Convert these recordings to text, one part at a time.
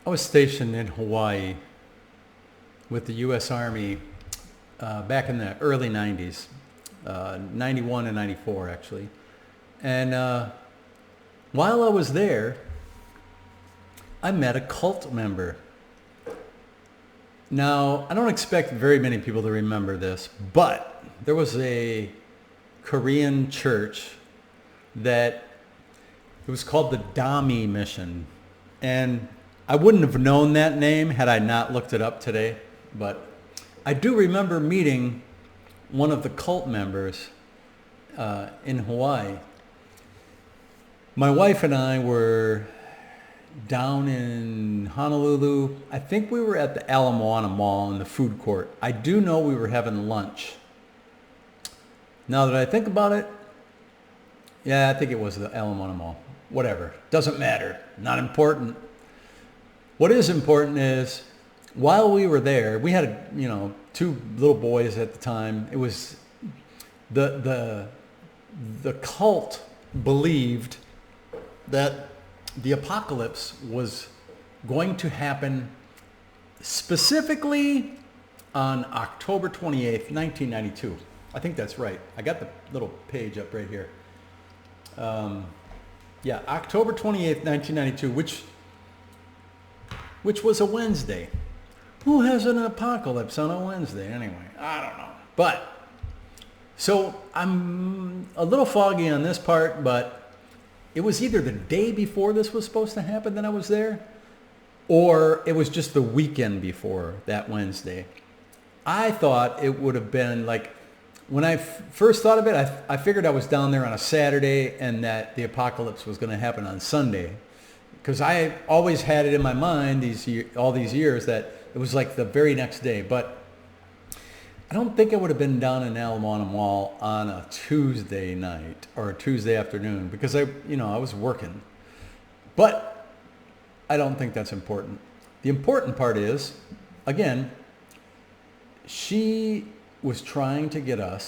I was stationed in Hawaii with the U.S. Army back in the early 90s, 91 and 94 actually. And while I was there, I met a cult member. Now, I don't expect very many people to remember this, but there was a Korean church that it was called the Dami Mission. And I wouldn't have known that name had I not looked it up today, but I do remember meeting one of the cult members in Hawaii. My wife and I were down in Honolulu. I think we were at the Ala Moana Mall in the food court. I do know we were having lunch. Now that I think about it, yeah, I think it was the Ala Moana Mall. Whatever. Doesn't matter. Not important. What is important is while we were there, we had, two little boys at the time. It was the cult believed that the apocalypse was going to happen specifically on October 28th, 1992. I think that's right. I got the little page up right here. October 28th, 1992, which was a Wednesday. Who has an apocalypse on a Wednesday anyway? I don't know. But, so I'm a little foggy on this part, but it was either the day before this was supposed to happen that I was there, or it was just the weekend before that Wednesday. I thought it would have been like, when I first thought of it, I figured I was down there on a Saturday and that the apocalypse was going to happen on Sunday. Because I always had it in my mind all these years that it was like the very next day. But I don't think I would have been down in Ala Moana Mall on a Tuesday night or a Tuesday afternoon because I was working. But I don't think that's important. The important part is, again, she was trying to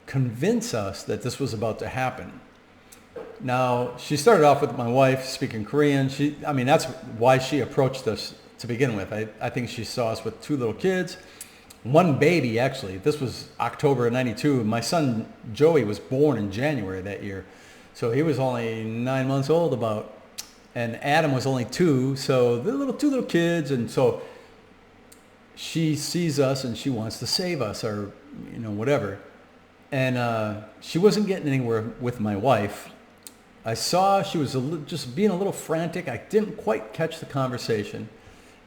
convince us that this was about to happen. Now, she started off with my wife speaking Korean. That's why she approached us to begin with. I think she saw us with two little kids, one baby actually. This was October of 92. My son Joey was born in January that year. So he was only 9 months old about, and Adam was only 2. So the two little kids, and so she sees us and she wants to save us or, whatever. And she wasn't getting anywhere with my wife. I saw she was just being a little frantic. I didn't quite catch the conversation.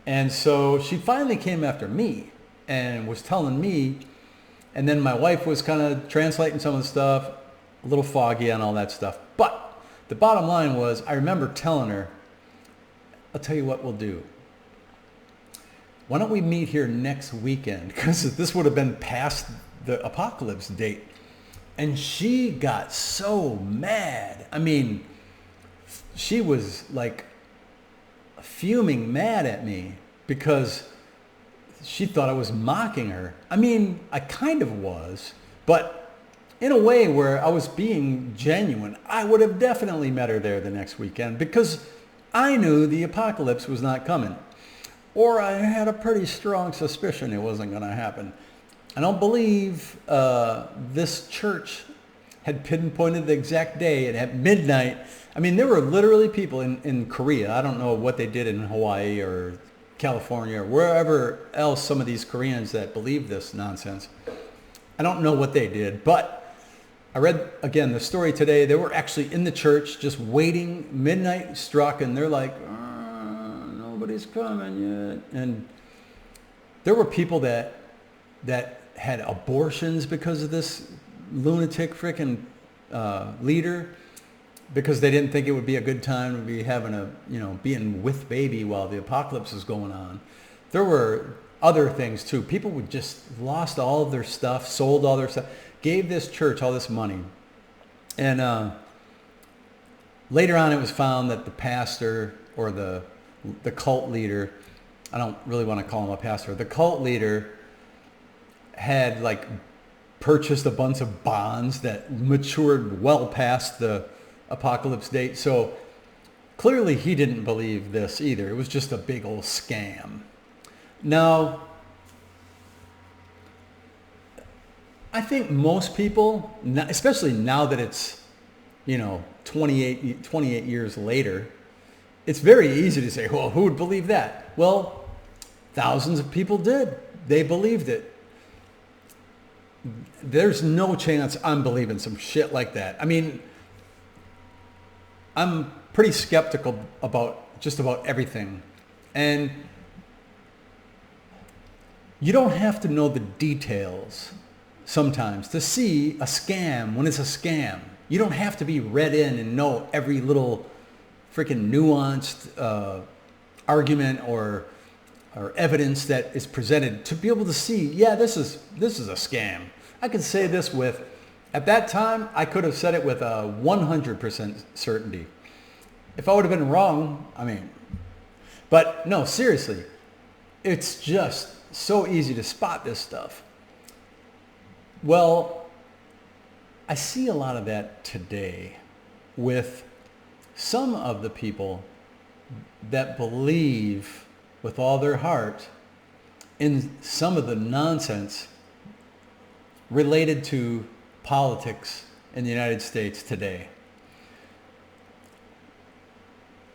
And so she finally came after me and was telling me. And then my wife was kind of translating some of the stuff, a little foggy on all that stuff. But the bottom line was, I remember telling her, I'll tell you what we'll do. Why don't we meet here next weekend? Because this would have been past the apocalypse date. And she got so mad. She was like fuming mad at me because she thought I was mocking her. I kind of was, but in a way where I was being genuine. I would have definitely met her there the next weekend because I knew the apocalypse was not coming. Or I had a pretty strong suspicion it wasn't going to happen. I don't believe this church had pinpointed the exact day, and at midnight, there were literally people in Korea. I don't know what they did in Hawaii or California or wherever else some of these Koreans that believe this nonsense. I don't know what they did, but I read, again, the story today. They were actually in the church just waiting. Midnight struck, and they're like, nobody's coming yet. And there were people that had abortions because of this lunatic freaking leader, because they didn't think it would be a good time to be having being with baby while the apocalypse was going on. There were other things too. People would just lost all of their stuff, sold all their stuff, gave this church all this money. And later on it was found that the pastor or the cult leader, I don't really want to call him a pastor, the cult leader had purchased a bunch of bonds that matured well past the apocalypse date. So Clearly, he didn't believe this either. It was just a big old scam. Now, I think most people, especially now that it's, 28 years later, it's very easy to say, well, who would believe that? Well, thousands of people did. They believed it. There's no chance I'm believing some shit like that. I mean, I'm pretty skeptical about just about everything. And you don't have to know the details sometimes to see a scam when it's a scam. You don't have to be read in and know every little freaking nuanced argument or evidence that is presented to be able to see, yeah, this is a scam. I could say this with, at that time, I could have said it with a 100% certainty. If I would have been wrong, but no, seriously, it's just so easy to spot this stuff. Well, I see a lot of that today with some of the people that believe with all their heart in some of the nonsense related to politics in the United States today.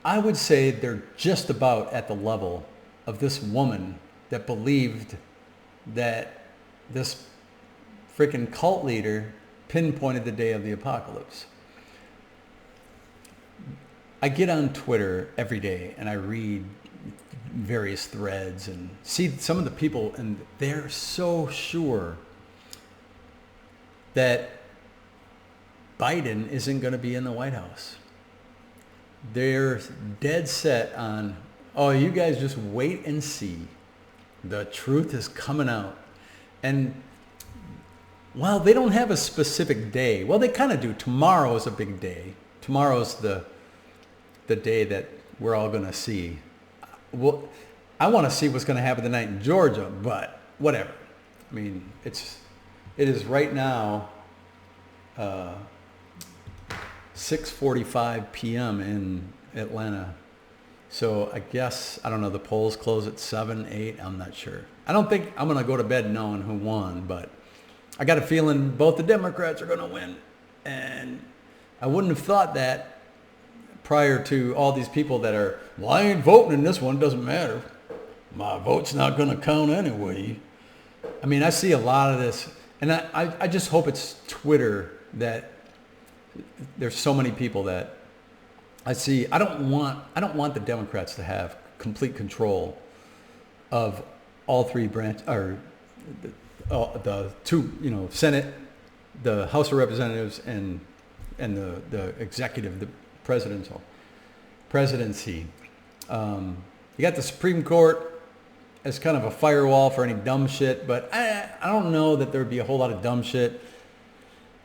I would say they're just about at the level of this woman that believed that this freaking cult leader pinpointed the day of the apocalypse. I get on Twitter every day and I read various threads and see some of the people, and they're so sure that Biden isn't going to be in the White House. They're dead set on, oh, you guys just wait and see. The truth is coming out. And while they don't have a specific day, well, they kind of do. Tomorrow is a big day. Tomorrow's the day that we're all going to see. Well, I want to see what's going to happen tonight in Georgia, but whatever. I mean, it is right now 6:45 p.m. in Atlanta. So I guess, I don't know, the polls close at 7, 8, I'm not sure. I don't think I'm going to go to bed knowing who won, but I got a feeling both the Democrats are going to win. And I wouldn't have thought that prior to all these people that are, well, I ain't voting in this one, doesn't matter. My vote's not going to count anyway. I mean, I see a lot of this, and I just hope it's Twitter that there's so many people that I see. I don't want the Democrats to have complete control of all three branches, or the two, Senate, the House of Representatives, and the executive, the presidency. You got the Supreme Court as kind of a firewall for any dumb shit, but I don't know that there would be a whole lot of dumb shit.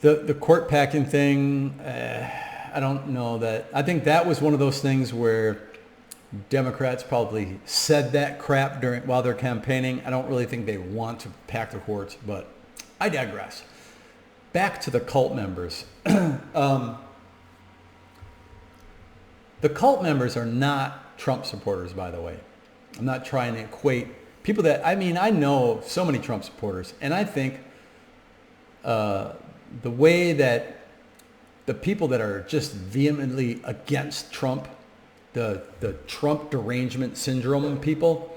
The court packing thing, I don't know that. I think that was one of those things where Democrats probably said that crap while they're campaigning. I don't really think they want to pack the courts, but I digress. Back to the cult members. The cult members are not Trump supporters, by the way. I'm not trying to equate people that, I know so many Trump supporters, and I think the way that the people that are just vehemently against Trump, the Trump derangement syndrome people,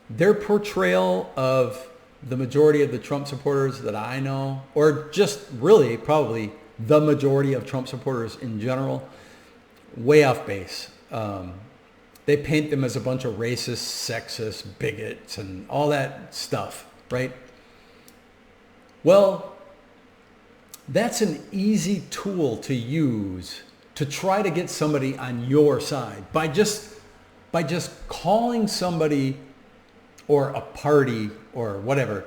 their portrayal of the majority of the Trump supporters that I know, or just really probably the majority of Trump supporters in general, way off base. They paint them as a bunch of racist, sexist, bigots, and all that stuff, right? Well, that's an easy tool to use to try to get somebody on your side by just calling somebody or a party or whatever,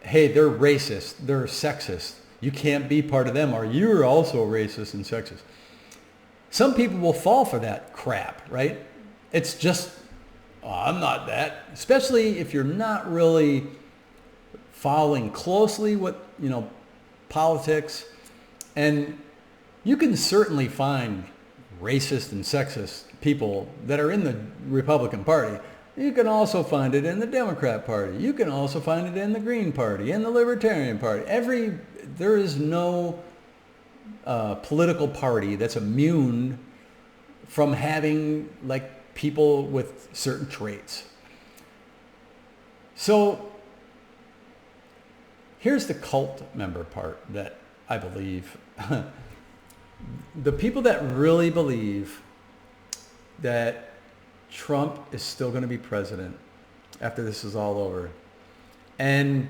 hey, they're racist, they're sexist, you can't be part of them, or you're also racist and sexist. Some people will fall for that crap, right? It's just, oh, I'm not that. Especially if you're not really following closely what, politics. And you can certainly find racist and sexist people that are in the Republican Party. You can also find it in the Democrat Party. You can also find it in the Green Party, in the Libertarian Party. There is no political party that's immune from having like people with certain traits. So here's the cult member part that I believe. The people that really believe that Trump is still going to be president after this is all over, and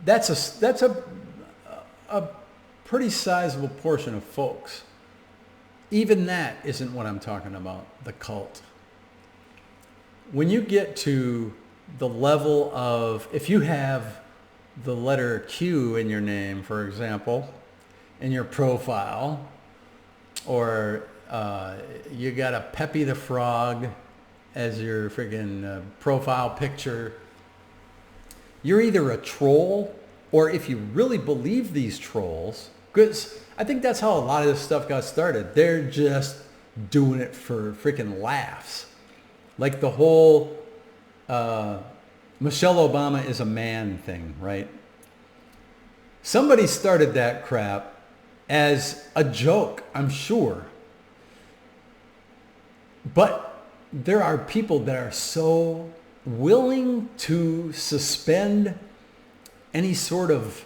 that's a pretty sizable portion of folks. Even that isn't what I'm talking about, the cult. When you get to the level of, if you have the letter Q in your name, for example, in your profile, or you got a Peppy the Frog as your friggin' profile picture, you're either a troll, or if you really believe these trolls, because I think that's how a lot of this stuff got started. They're just doing it for freaking laughs. Like the whole Michelle Obama is a man thing, right? Somebody started that crap as a joke, I'm sure. But there are people that are so willing to suspend any sort of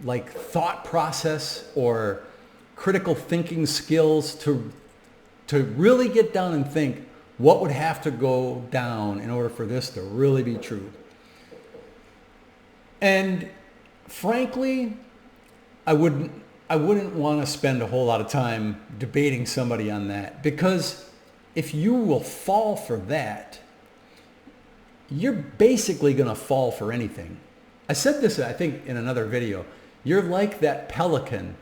like thought process or critical thinking skills to really get down and think what would have to go down in order for this to really be true. And frankly, I wouldn't want to spend a whole lot of time debating somebody on that, because if you will fall for that, you're basically going to fall for anything. I said this, I think, in another video. You're like that pelican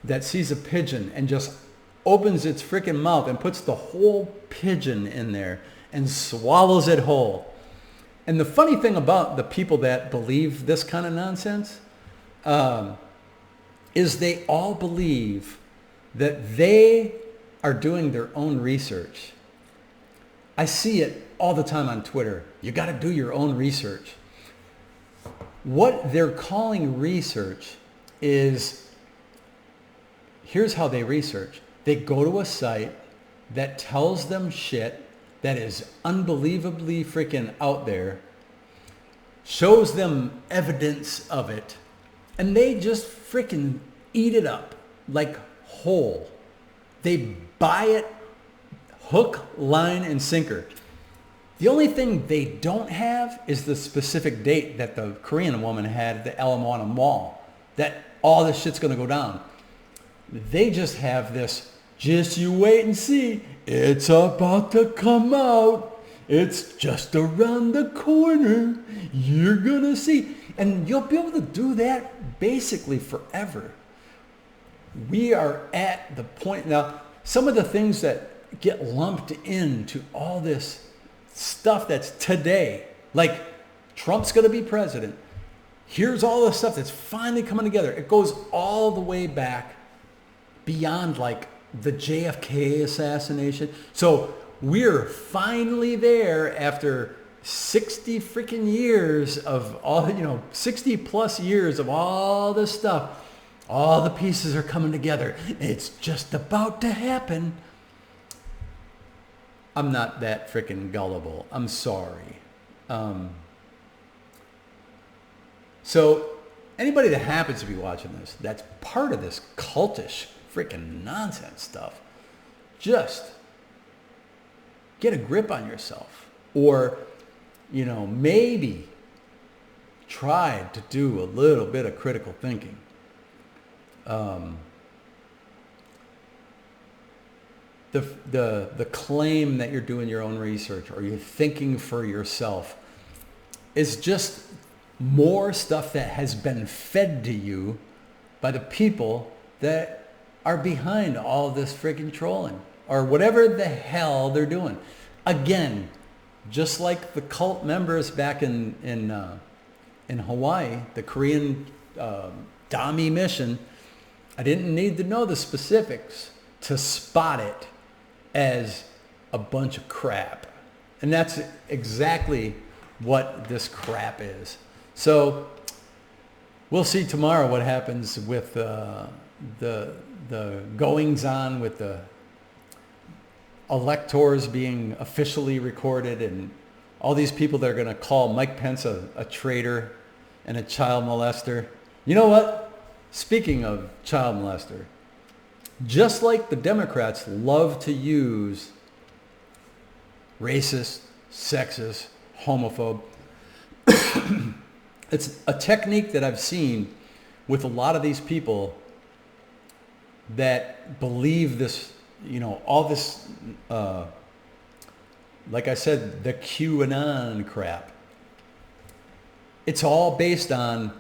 that sees a pigeon and just opens its freaking mouth and puts the whole pigeon in there and swallows it whole. And the funny thing about the people that believe this kind of nonsense is they all believe that they are doing their own research. I see it all the time on Twitter. You got to do your own research. What they're calling research is, here's how they research. They go to a site that tells them shit that is unbelievably freaking out there, shows them evidence of it, and they just freaking eat it up like whole. They buy it hook, line, and sinker. The only thing they don't have is the specific date that the Korean woman had at the Ala Mall, that all this shit's going to go down. They just have this, just you wait and see, it's about to come out. It's just around the corner. You're going to see. And you'll be able to do that basically forever. We are at the point now, some of the things that get lumped into all this stuff that's today, like Trump's going to be president. Here's all the stuff that's finally coming together. It goes all the way back beyond like the JFK assassination. So we're finally there after 60 freaking years of all, 60 plus years of all this stuff. All the pieces are coming together. It's just about to happen. I'm not that freaking gullible. I'm sorry. So anybody that happens to be watching this, that's part of this cultish freaking nonsense stuff, just get a grip on yourself. Or, maybe try to do a little bit of critical thinking. The claim that you're doing your own research or you're thinking for yourself is just more stuff that has been fed to you by the people that are behind all this freaking trolling or whatever the hell they're doing. Again, just like the cult members back in Hawaii, the Korean Dami mission, I didn't need to know the specifics to spot it as a bunch of crap. And that's exactly what this crap is. So we'll see tomorrow what happens with the goings on with the electors being officially recorded and all these people that are going to call Mike Pence a traitor and a child molester. You know what? Speaking of child molester, just like the Democrats love to use racist, sexist, homophobe, it's a technique that I've seen with a lot of these people that believe this, all this, like I said, the QAnon crap. It's all based on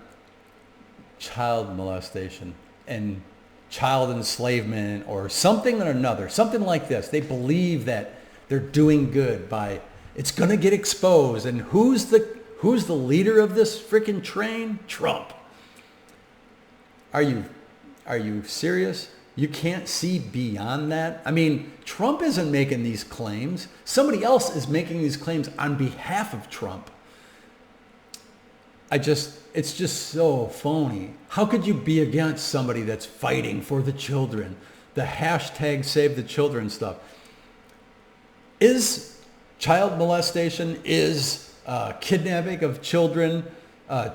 child molestation and child enslavement or something or another, something like this. They believe that they're doing good by, it's going to get exposed. And who's the leader of this freaking train? Trump. Are you serious? You can't see beyond that? I mean, Trump isn't making these claims. Somebody else is making these claims on behalf of Trump. It's just so phony. How could you be against somebody that's fighting for the children? The hashtag save the children stuff. Is child molestation, is kidnapping of children,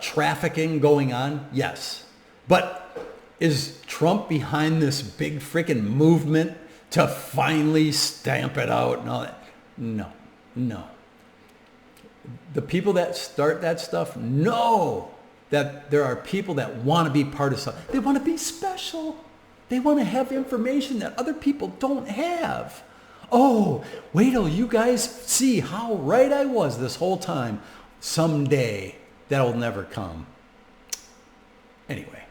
trafficking going on? Yes. But is Trump behind this big freaking movement to finally stamp it out and all that? No. The people that start that stuff know that there are people that want to be part of something. They want to be special. They want to have information that other people don't have. Oh, wait till you guys see how right I was this whole time. Someday, that'll never come. Anyway,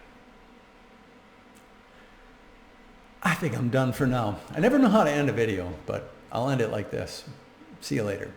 I think I'm done for now. I never know how to end a video, but I'll end it like this. See you later.